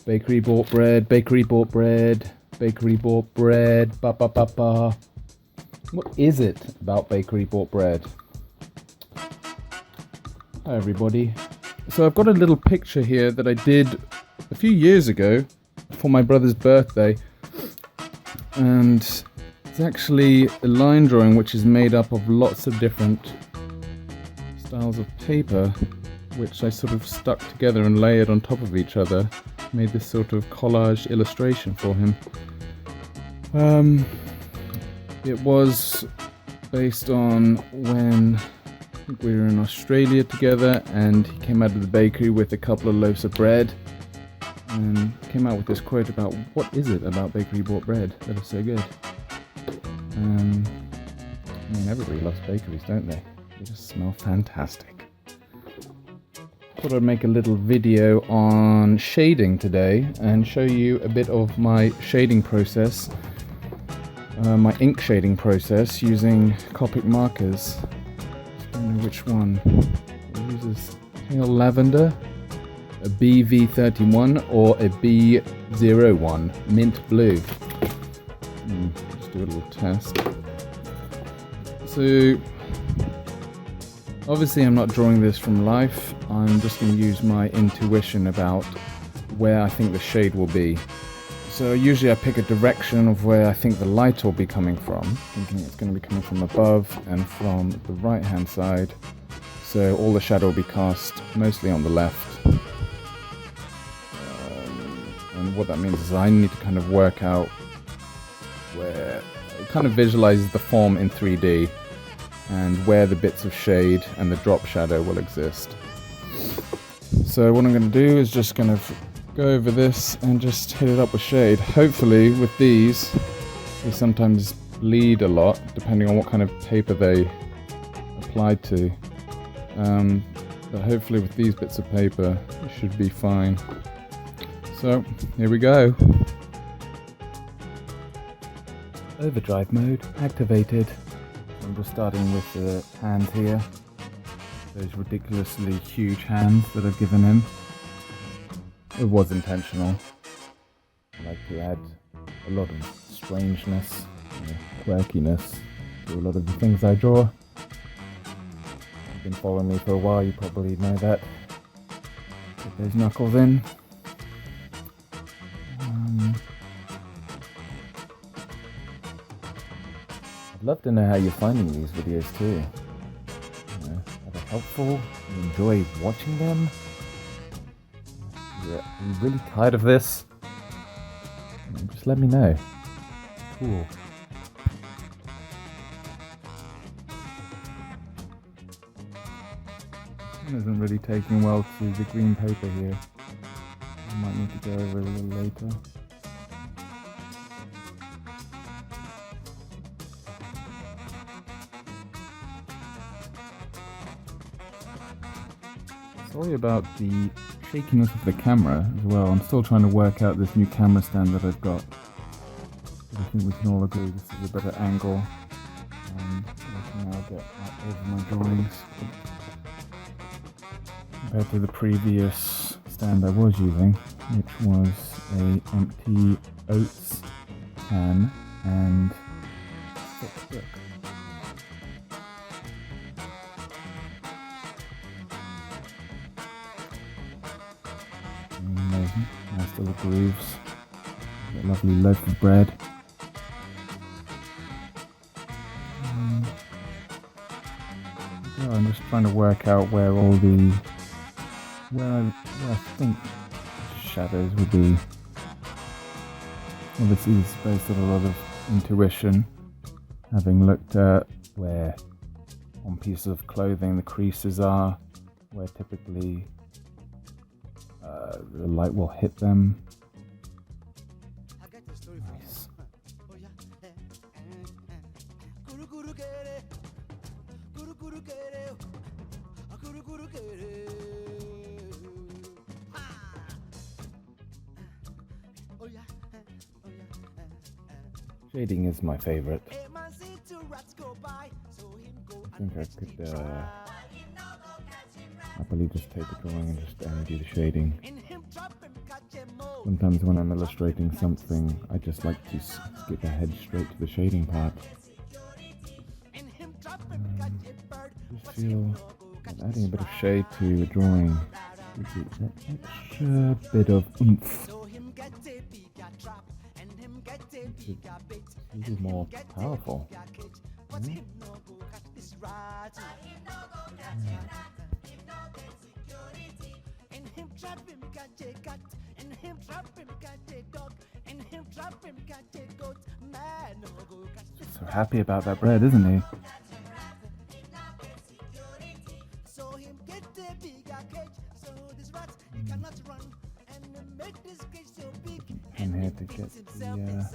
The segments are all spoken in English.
Bakery bought bread, bakery bought bread, bakery bought bread, ba ba ba ba. What is it about bakery bought bread? Hi everybody. So I've got a little picture here that I did a few years ago for my brother's birthday. And it's actually a line drawing which is made up of lots of different styles of paper, which I sort of stuck together and layered on top of each other. Made this sort of collage illustration for him. It was based on when I think we were in Australia together, and he came out of the bakery with a couple of loaves of bread and came out with this quote about what is it about bakery bought bread that is so good. I mean, everybody loves bakeries, don't they? They just smell fantastic. Thought I'd make a little video on shading today and show you a bit of my shading process, my ink shading process using Copic markers. I don't know which one. It uses pale lavender, a BV31 or a B01, mint blue. Just do a little test. So obviously I'm not drawing this from life. I'm just going to use my intuition about where I think the shade will be. So usually I pick a direction of where I think the light will be coming from, thinking it's going to be coming from above and from the right hand side. So all the shadow will be cast mostly on the left. And what that means is I need to kind of work out where it kind of visualizes the form in 3D and where the bits of shade and the drop shadow will exist. So what I'm going to do is just kind of go over this and just hit it up with shade. Hopefully with these, they sometimes bleed a lot depending on what kind of paper they applied to. But hopefully with these bits of paper, it should be fine. So here we go. Overdrive mode activated. I'm just starting with the hands here. Those ridiculously huge hands that I've given him. It was intentional. I like to add a lot of strangeness, quirkiness to a lot of the things I draw. If you've been following me for a while, you probably know that. Get those knuckles in. I'd love to know how you're finding these videos too. Are they helpful? Do you enjoy watching them? Are you really tired of this? Just let me know. Cool. This one isn't really taking well to the green paper here. I might need to go over it a little later. Sorry about the shakiness of the camera as well. I'm still trying to work out this new camera stand that I've got. I think we can all agree this is a better angle. I can now get over my drawings compared to the previous stand I was using, which was a empty oats can and book. Amazing. Nice little grooves. A lovely loaf of bread. I'm just trying to work out where all the where I think shadows would be. Obviously, it's based on a lot of intuition, having looked at where on pieces of clothing the creases are, where typically the light will hit them. Nice. Shading is my favorite. I think I could happily just take the drawing and just only do the shading. Sometimes when I'm illustrating something, I just like to skip ahead straight to the shading part. Just feel that adding a bit of shade to a drawing gives it that extra bit of oomph. It's a little more powerful. So happy about that bread, isn't he? I'm here to get the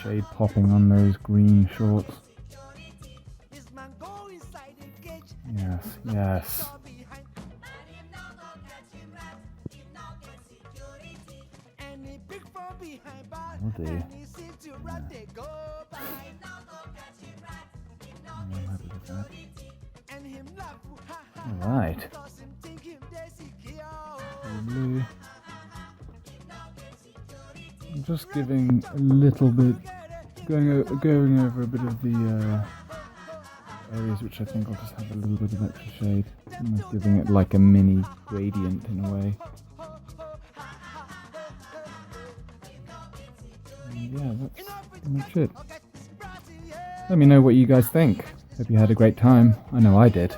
shade popping on those green shorts. Yes, yes. Will do. Yeah. I'm happy with that. Alright. I'm just giving a little bit, going over a bit of the areas which I think I'll just have a little bit of extra shade. Almost giving it like a mini gradient in a way. And yeah, that's pretty much it. Let me know what you guys think. Hope you had a great time. I know I did.